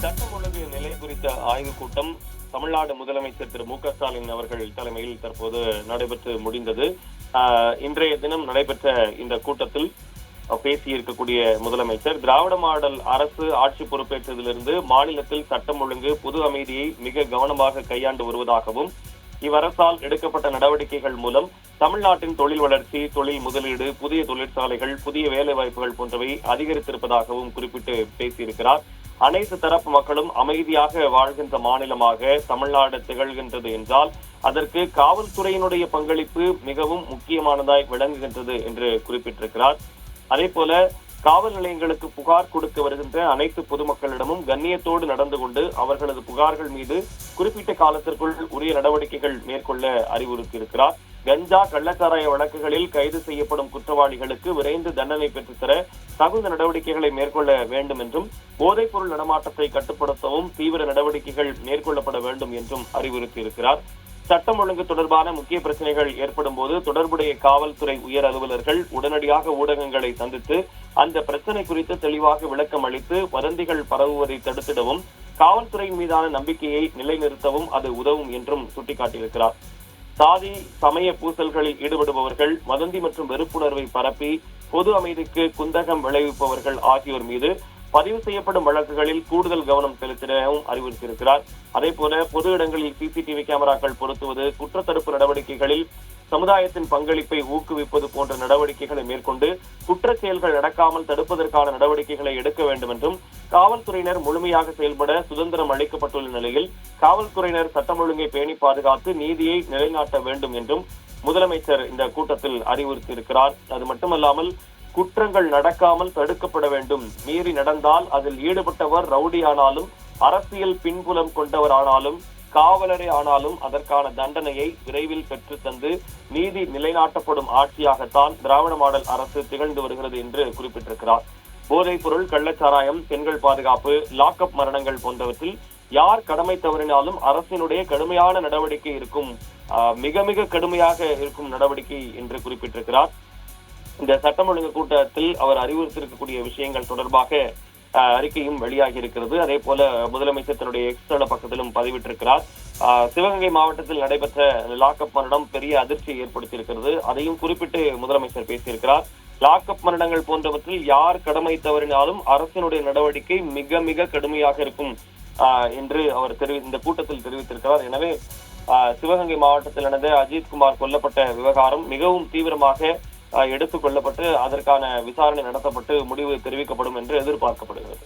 சட்டம் ஒழுங்கு நிலை குறித்த ஆய்வுக் கூட்டம் தமிழ்நாடு முதலமைச்சர் திரு மு க ஸ்டாலின் அவர்கள் தலைமையில் தற்போது நடைபெற்று முடிந்தது. இன்றைய தினம் நடைபெற்ற இந்த கூட்டத்தில் பேசியிருக்கக்கூடிய முதலமைச்சர், திராவிட மாடல் அரசு ஆட்சி பொறுப்பேற்றதிலிருந்து மாநிலத்தில் சட்டம் ஒழுங்கு பொது அமைதியை மிக கவனமாக கையாண்டு வருவதாகவும், இவ்வரசால் எடுக்கப்பட்ட நடவடிக்கைகள் மூலம் தமிழ்நாட்டின் தொழில் வளர்ச்சி, தொழில் முதலீடு, புதிய தொழிற்சாலைகள், புதிய வேலை வாய்ப்புகள் போன்றவை அதிகரித்திருப்பதாகவும் குறிப்பிட்டு பேசியிருக்கிறார். அனைத்து தரப்பு மக்களும் அமைதியாக வாழ்கின்ற மாநிலமாக தமிழ்நாடு திகழ்கின்றது என்றால் அதற்கு காவல்துறையினுடைய பங்களிப்பு மிகவும் முக்கியமானதாய் விளங்குகின்றது என்று குறிப்பிட்டிருக்கிறார். அதே போல காவல் நிலையங்களுக்கு புகார் கொடுக்க வருகின்ற அனைத்து பொதுமக்களிடமும் கண்ணியத்தோடு நடந்து கொண்டு அவர்களது புகார்கள் மீது குறிப்பிட்ட காலத்திற்குள் உரிய நடவடிக்கைகள் மேற்கொள்ள அறிவுறுத்தியிருக்கிறார். கஞ்சா, கள்ளச்சாராய வழக்குகளில் கைது செய்யப்படும் குற்றவாளிகளுக்கு விரைந்து தண்டனை பெற்றுத்தர தகுந்த நடவடிக்கைகளை மேற்கொள்ள வேண்டும் என்றும், போதைப் பொருள் நடமாட்டத்தை கட்டுப்படுத்தவும் தீவிர நடவடிக்கைகள் மேற்கொள்ளப்பட வேண்டும் என்றும் அறிவுறுத்தியிருக்கிறார். சட்டம் ஒழுங்கு தொடர்பான முக்கிய பிரச்சனைகள் ஏற்படும் போது தொடர்புடைய காவல்துறை உயர் அலுவலர்கள் உடனடியாக ஊடகங்களை சந்தித்து அந்த பிரச்சனை குறித்து தெளிவாக விளக்கம் அளித்து வதந்திகள் பரவுவதை தடுத்திடவும், காவல்துறையின் மீதான நம்பிக்கையை நிலைநிறுத்தவும் அது உதவும் என்றும் சுட்டிக்காட்டியிருக்கிறார். சாதி சமய பூசல்களில் ஈடுபடுபவர்கள், வதந்தி மற்றும் வெறுப்புணர்வை பரப்பி பொது அமைதிக்கு குந்தகம் விளைவிப்பவர்கள் ஆகியோர் மீது பதிவு செய்யப்படும் வழக்குகளில் கூடுதல் கவனம் செலுத்திடவும் அறிவுறுத்தியிருக்கிறார். அதே போல பொது இடங்களில் சிசிடிவி கேமராக்கள் பொருத்துவது, குற்றத்தடுப்பு நடவடிக்கைகளில் சமுதாயத்தின் பங்களிப்பை ஊக்குவிப்பது போன்ற நடவடிக்கைகளை மேற்கொண்டு குற்றச் செயல்கள் நடக்காமல் தடுப்பதற்கான நடவடிக்கைகளை எடுக்க வேண்டும் என்றும், காவல்துறையினர் முழுமையாக செயல்பட சுதந்திரம் அளிக்கப்பட்டுள்ள நிலையில் காவல்துறையினர் சட்டம் ஒழுங்கை பேணி பாதுகாத்து நீதியை நிலைநாட்ட வேண்டும் என்றும் முதலமைச்சர் இந்த கூட்டத்தில் அறிவுறுத்தியிருக்கிறார். அது மட்டுமல்லாமல் குற்றங்கள் நடக்காமல் தடுக்கப்பட வேண்டும். மீறி நடந்தால் அதில் ஈடுபட்டவர் ரவுடி ஆனாலும், அரசியல் பின்புலம் கொண்டவர் ஆனாலும், காவலரே ஆனாலும் அதற்கான தண்டனையை விரைவில் பெற்று தந்து நீதி நிலைநாட்டப்படும் ஆட்சியாகத்தான் திராவிட மாடல் அரசு திகழ்ந்து வருகிறது என்று குறிப்பிட்டிருக்கிறார். போதைப் பொருள், கள்ளச்சாராயம், பெண்கள் பாதுகாப்பு, லாக்அப் மரணங்கள் போன்றவற்றில் யார் கடமை தவறினாலும் அரசினுடைய கடுமையான நடவடிக்கை இருக்கும், மிக மிக கடுமையாக இருக்கும் நடவடிக்கை என்று குறிப்பிட்டிருக்கிறார். இந்த சட்டம் ஒழுங்கு கூட்டத்தில் அவர் அறிவுறுத்திருக்கக்கூடிய விஷயங்கள் தொடர்பாக அறிக்கையும் வெளியாகி இருக்கிறது. அதே போல முதலமைச்சர் தன்னுடைய எக்ஸ் தள பக்கத்திலும் பதிவிட்டிருக்கிறார். சிவகங்கை மாவட்டத்தில் நடைபெற்ற லாக்அப் மரணம் பெரிய அதிர்ச்சியை ஏற்படுத்தியிருக்கிறது. அதையும் குறிப்பிட்டு முதலமைச்சர் பேசியிருக்கிறார். லாக்அப் மரணங்கள் போன்றவற்றில் யார் கடமை தவறினாலும் அரசினுடைய நடவடிக்கை மிக மிக கடுமையாக இருக்கும் என்று அவர் இந்த கூட்டத்தில் தெரிவித்திருக்கிறார். எனவே சிவகங்கை மாவட்டத்தில் நடந்த அஜித்குமார் கொல்லப்பட்ட விவகாரம் மிகவும் தீவிரமாக எடுத்துக் கொள்ளப்பட்டு அதற்கான விசாரணை நடத்தப்பட்டு முடிவு தெரிவிக்கப்படும் என்று எதிர்பார்க்கப்படுகிறது.